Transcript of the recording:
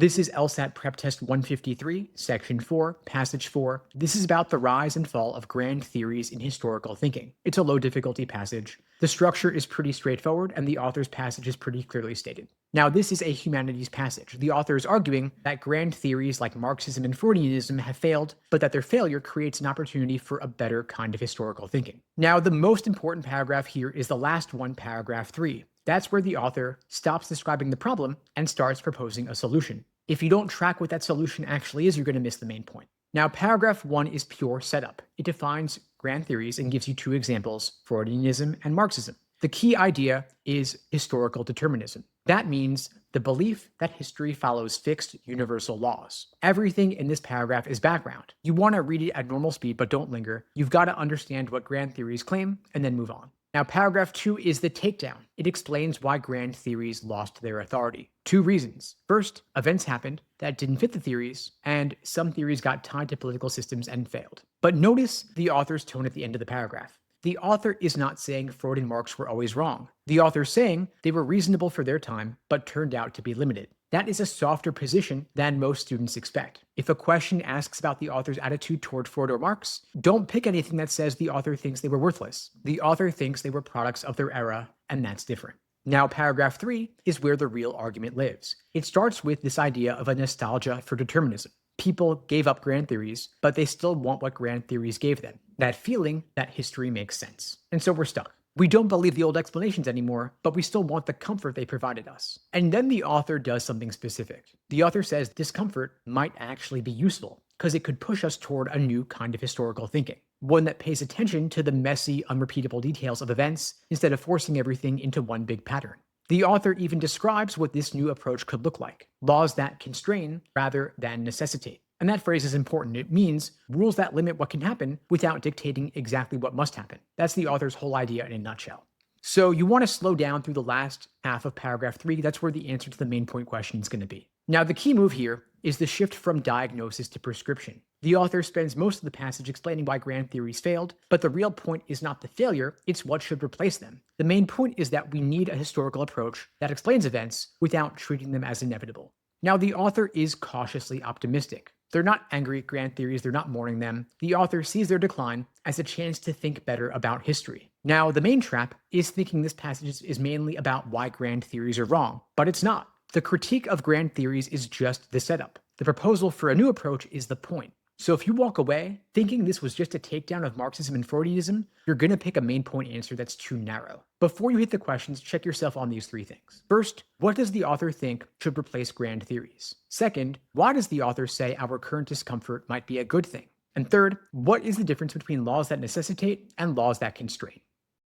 This is LSAT PrepTest 153, Section 4, Passage 4. This is about the rise and fall of grand theories in historical thinking. It's a low difficulty passage. The structure is pretty straightforward, and the author's passage is pretty clearly stated. Now, this is a humanities passage. The author is arguing that grand theories like Marxism and Freudianism have failed, but that their failure creates an opportunity for a better kind of historical thinking. Now, the most important paragraph here is the last one, paragraph 3. That's where the author stops describing the problem and starts proposing a solution. If you don't track what that solution actually is, you're going to miss the main point. Now, paragraph 1 is pure setup. It defines grand theories and gives you two examples, Freudianism and Marxism. The key idea is historical determinism. That means the belief that history follows fixed universal laws. Everything in this paragraph is background. You want to read it at normal speed, but don't linger. You've got to understand what grand theories claim and then move on. Now, paragraph 2 is the takedown. It explains why grand theories lost their authority. Two reasons. First, events happened that didn't fit the theories, and some theories got tied to political systems and failed. But notice the author's tone at the end of the paragraph. The author is not saying Freud and Marx were always wrong. The author is saying they were reasonable for their time, but turned out to be limited. That is a softer position than most students expect. If a question asks about the author's attitude toward Freud or Marx, don't pick anything that says the author thinks they were worthless. The author thinks they were products of their era, and that's different. Now, paragraph 3 is where the real argument lives. It starts with this idea of a nostalgia for determinism. People gave up grand theories, but they still want what grand theories gave them. That feeling that history makes sense. And so we're stuck. We don't believe the old explanations anymore, but we still want the comfort they provided us. And then the author does something specific. The author says discomfort might actually be useful, because it could push us toward a new kind of historical thinking. One that pays attention to the messy, unrepeatable details of events instead of forcing everything into one big pattern. The author even describes what this new approach could look like. Laws that constrain rather than necessitate. And that phrase is important. It means rules that limit what can happen without dictating exactly what must happen. That's the author's whole idea in a nutshell. So you want to slow down through the last half of paragraph 3. That's where the answer to the main point question is going to be. Now, the key move here is the shift from diagnosis to prescription. The author spends most of the passage explaining why grand theories failed, but the real point is not the failure, it's what should replace them. The main point is that we need a historical approach that explains events without treating them as inevitable. Now, the author is cautiously optimistic. They're not angry at grand theories, they're not mourning them. The author sees their decline as a chance to think better about history. Now, the main trap is thinking this passage is mainly about why grand theories are wrong, but it's not. The critique of grand theories is just the setup. The proposal for a new approach is the point. So if you walk away thinking this was just a takedown of Marxism and Freudianism, you're going to pick a main point answer that's too narrow. Before you hit the questions, check yourself on these 3 things. First, what does the author think should replace grand theories? Second, why does the author say our current discomfort might be a good thing? And third, what is the difference between laws that necessitate and laws that constrain?